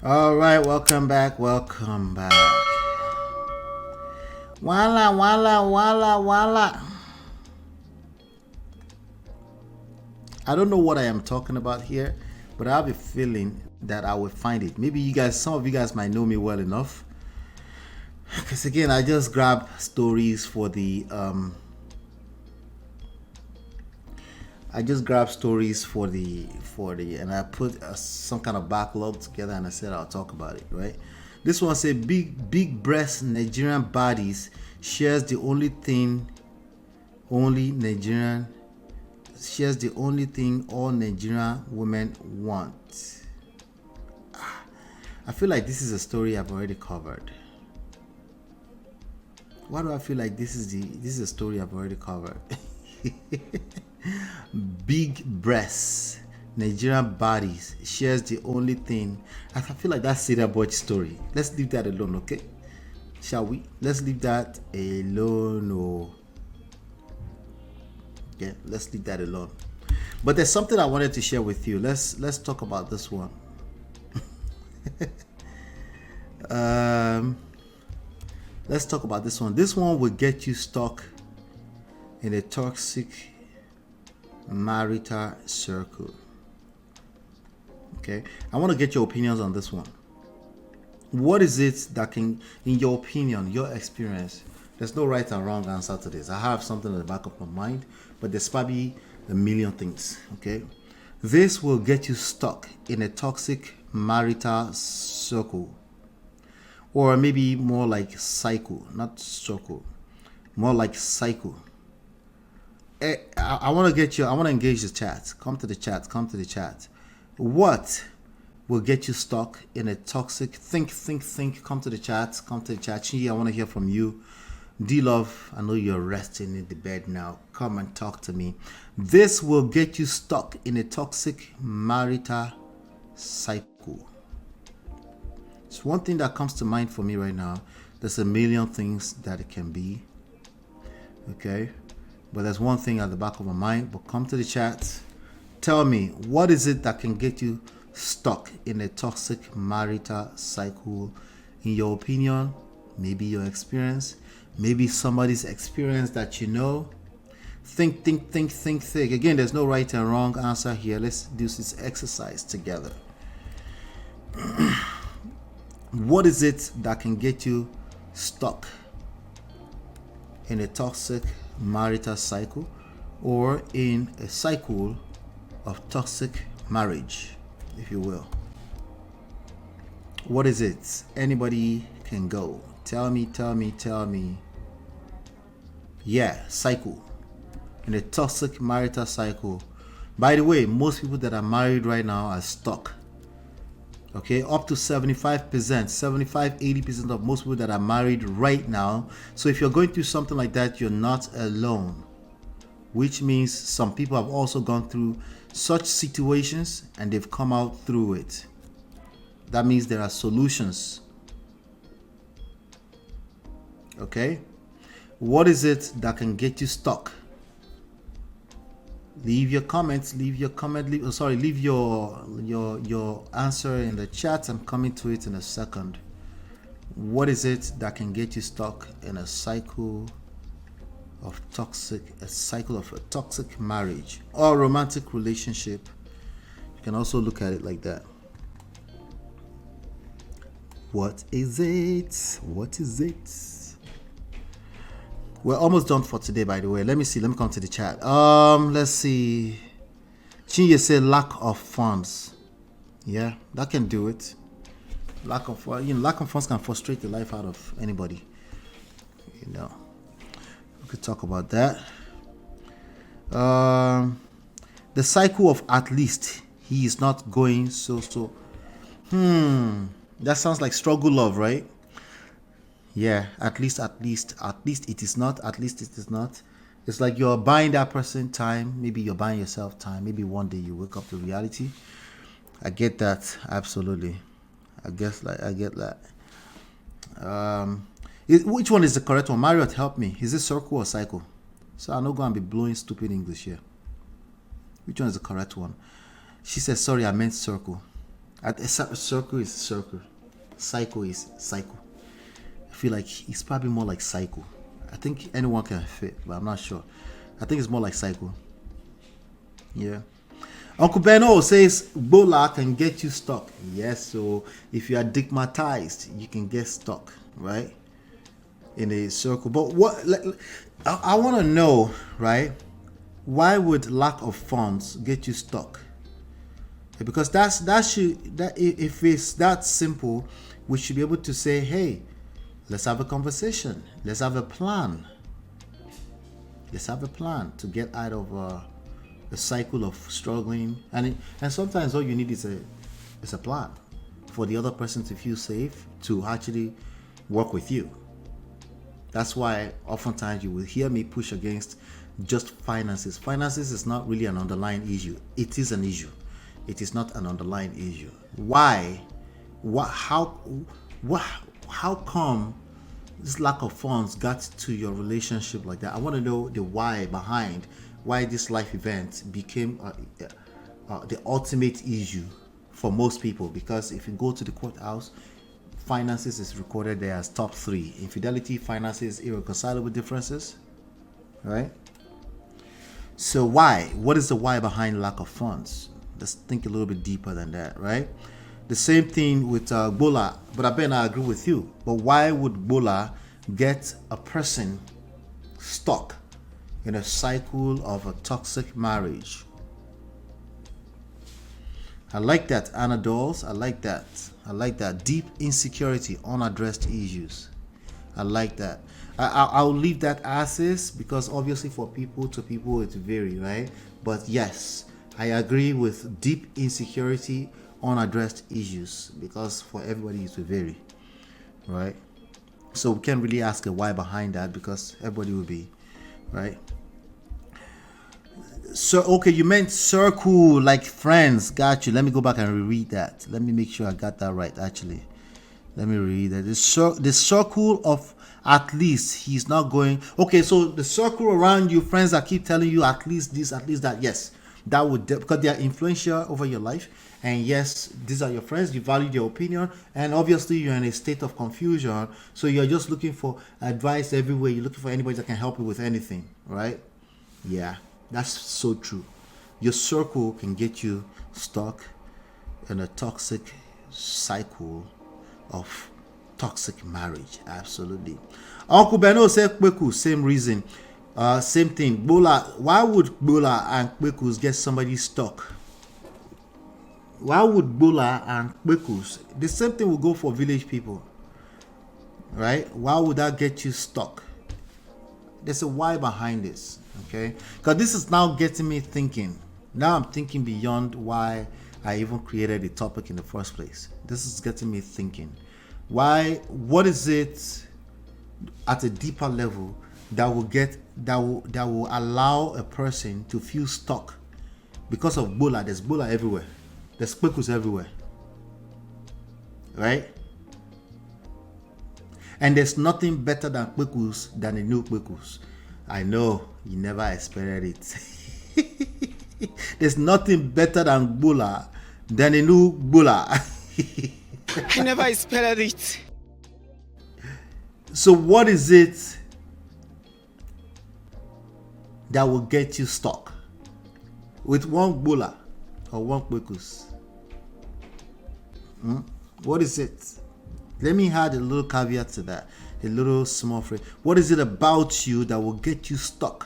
All right, welcome back. Welcome back. Voila, voila, voila, voila. I don't know what I am talking about here, but I have a feeling that I will find it. Maybe you guys, some of you guys might know me well enough. Because again, I just grab stories for the and I put some kind of backlog together and I said I'll talk about it, right? This one said big breast Nigerian bodies shares the only thing all Nigerian women want. I feel like this is a story I've already covered. Why do I feel like this is a story I've already covered? Big breasts, Nigerian bodies shares the only thing. I feel like that's Cedar Boy's story. Let's leave that alone, okay? Shall we? Let's leave that alone. Oh. Yeah, let's leave that alone. But there's something I wanted to share with you. Let's talk about this one. Let's talk about this one. This one will get you stuck in a toxic marital circle. Okay, I want to get your opinions on this one. What is it that can, in your opinion, your experience, there's no right and wrong answer to this. I have something in the back of my mind, but there's probably a million things. Okay, this will get you stuck in a toxic marital circle, or maybe more like cycle, not circle, more like cycle. I want to get you. I want to engage the chat. Come to the chat. Come to the chat. What will get you stuck in a toxic? Think. Come to the chat. Come to the chat. Chi, I want to hear from you. D Love, I know you're resting in the bed now. Come and talk to me. This will get you stuck in a toxic marital cycle. It's one thing that comes to mind for me right now. There's a million things that it can be. Okay. But there's one thing at the back of my mind. But come to the chat. Tell me, what is it that can get you stuck in a toxic marital cycle? In your opinion, maybe your experience, maybe somebody's experience that you know. Think. Again, there's no right and wrong answer here. Let's do this exercise together. What is it that can get you stuck in a toxic marital cycle, or in a cycle of toxic marriage, if you will? What is it? Anybody can go. Tell me. Yeah, cycle. In a toxic marital cycle. By the way, most people that are married right now are stuck. Okay, up to 75%, 80% of most people that are married right now. So if you're going through something like that, you're not alone. Which means some people have also gone through such situations and they've come out through it. That means there are solutions. Okay? What is it that can get you stuck? Leave your comments. Leave your answer in the chat. I'm coming to it in a second. What is it that can get you stuck in a cycle of a toxic marriage or romantic relationship? You can also look at it like that. What is it? We're almost done for today, by the way. Let me come to the chat. Let's see. Chinye said lack of funds. Yeah, that can do it. Lack of funds can frustrate the life out of anybody. We could talk about that. The cycle of at least he is not going so. That sounds like struggle love, right? Yeah, at least it is not. It's like you're buying that person time. Maybe you're buying yourself time. Maybe one day you wake up to reality. I get that, absolutely. I get that. Which one is the correct one? Marital, help me. Is it circle or cycle? So I'm not going to be blowing stupid English here. Which one is the correct one? She says, sorry, I meant circle. Circle is circle. Cycle is cycle. I feel like it's probably more like cycle. I think anyone can fit, but I'm not sure. I think it's more like cycle. Yeah. Uncle Beno says Bola can get you stuck. Yes, so if you are digmatized, you can get stuck, right? In a circle. But what I want to know, right? Why would lack of funds get you stuck? Because if it's that simple, we should be able to say, hey, let's have a conversation. Let's have a plan. Let's have a plan to get out of a cycle of struggling. And sometimes all you need is a plan for the other person to feel safe, to actually work with you. That's why oftentimes you will hear me push against just finances. Finances is not really an underlying issue. It is an issue. It is not an underlying issue. Why? How come this lack of funds got to your relationship like that? I want to know the why behind why this life event became the ultimate issue for most people. Because if you go to the courthouse, finances is recorded there as top 3. Infidelity, finances, irreconcilable differences, right? So why? What is the why behind lack of funds? Let's think a little bit deeper than that, right? The same thing with Bola, but I agree with you. But why would Bola get a person stuck in a cycle of a toxic marriage? I like that, Anna Dolls. I like that. Deep insecurity, unaddressed issues. I like that. I'll leave that as is, because obviously for people to people it vary, right? But yes, I agree with deep insecurity, unaddressed issues, because for everybody it will vary, right? So we can't really ask a why behind that, because everybody will be, right? So okay, you meant circle like friends. Got you. Let me go back and reread that. Let me make sure I got that right. Actually, let me reread that. The circle of at least he's not going. Okay, so the circle around you, friends that keep telling you at least this, at least that. Yes, that would because they are influential over your life. And yes, these are your friends. You value their opinion, and obviously you're in a state of confusion. So you're just looking for advice everywhere. You're looking for anybody that can help you with anything, right? Yeah. That's so true. Your circle can get you stuck in a toxic cycle of toxic marriage. Absolutely. Uncle Beno said Kweku, same reason. Same thing. Bola, why would Bola and Kwekus get somebody stuck? Why would Bola and Kwekus? The same thing will go for village people. Right? Why would that get you stuck? There's a why behind this. Okay, because this is now getting me thinking. Now I'm thinking beyond why I even created the topic in the first place. This is getting me thinking. What is it at a deeper level that will allow a person to feel stuck because of Bola? There's Bola everywhere. There's Kwekus everywhere. Right? And there's nothing better than Kwekus than a new Kwekus. I know you never expected it. There's nothing better than Bola than a new Bola. I never expected it. So what is it that will get you stuck with one Bola or one Kwekus? What is it? Let me add a little caveat to that. A little small phrase. What is it about you that will get you stuck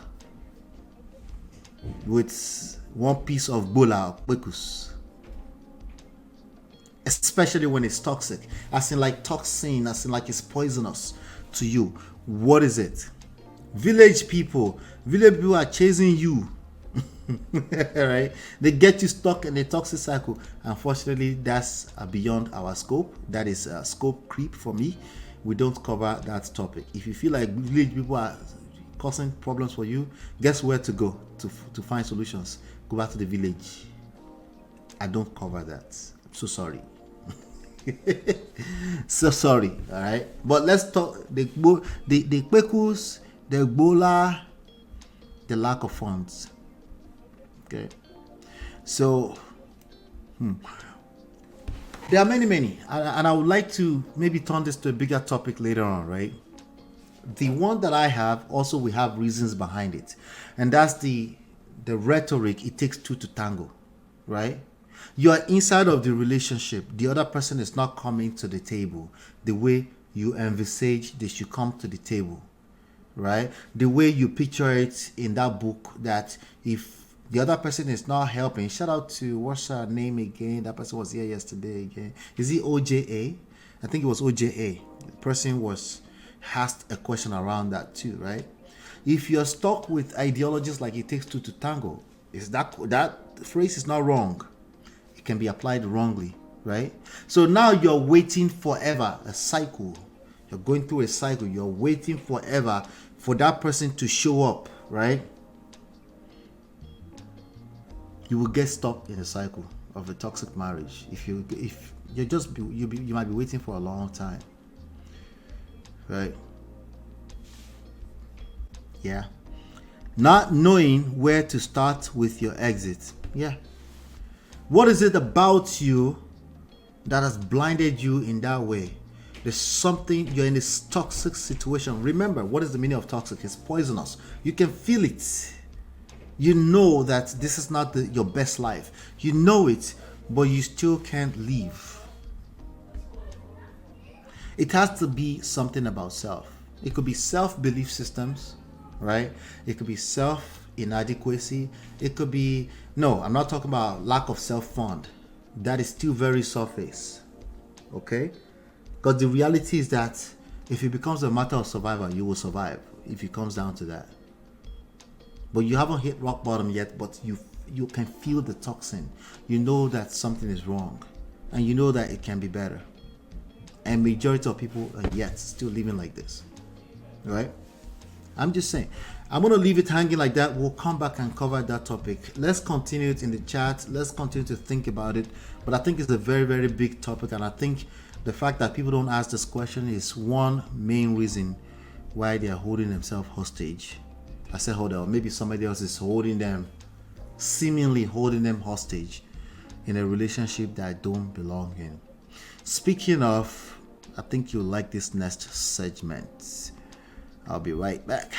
with one piece of Bola or Kwekus? Especially when it's toxic. As in like toxin, as in like it's poisonous to you. What is it? Village people are chasing you. Right? They get you stuck in a toxic cycle. Unfortunately, that's beyond our scope. That is scope creep for me. We don't cover that topic. If you feel like village people are causing problems for you, guess where to go to find solutions? Go back to the village. I don't cover that. I'm so sorry. So sorry. All right, but let's talk the Kwekus, the Bola, the lack of funds. Okay, so There are many, and I would like to maybe turn this to a bigger topic later on, right? The one that I have also, we have reasons behind it, and that's the rhetoric. It takes two to tango, right? You are inside of the relationship. The other person is not coming to the table the way you envisage they should come to the table, right? The way you picture it in that book, that if the other person is not helping, shout out to, what's her name again? That person was here yesterday again. Is it OJA? I think it was OJA. The person was asked a question around that too, right? If you're stuck with ideologies like it takes two to tango, is that phrase is not wrong. It can be applied wrongly, right? So now you're waiting forever, a cycle. You're going through a cycle. You're waiting forever for that person to show up, right? You will get stuck in a cycle of a toxic marriage if you might be waiting for a long time, right? Yeah. Not knowing where to start with your exit. Yeah. What is it about you that has blinded you in that way? There's something, you're in this toxic situation. Remember, what is the meaning of toxic? It's poisonous. You can feel it. You know that this is not your best life. You know it, but you still can't leave. It has to be something about self. It could be self-belief systems, right? It could be self-inadequacy. It could be, no, I'm not talking about lack of self-fund. That is still very surface, okay? Because the reality is that if it becomes a matter of survival, you will survive if it comes down to that. But you haven't hit rock bottom yet, but you can feel the toxin. You know that something is wrong, and you know that it can be better. And majority of people are yet still living like this, right? I'm just saying. I'm going to leave it hanging like that. We'll come back and cover that topic. Let's continue it in the chat. Let's continue to think about it. But I think it's a very, very big topic, and I think the fact that people don't ask this question is one main reason why they are holding themselves hostage. I said hold on, maybe somebody else is seemingly holding them hostage in a relationship that I don't belong in. Speaking of, I think you'll like this next segment. I'll be right back.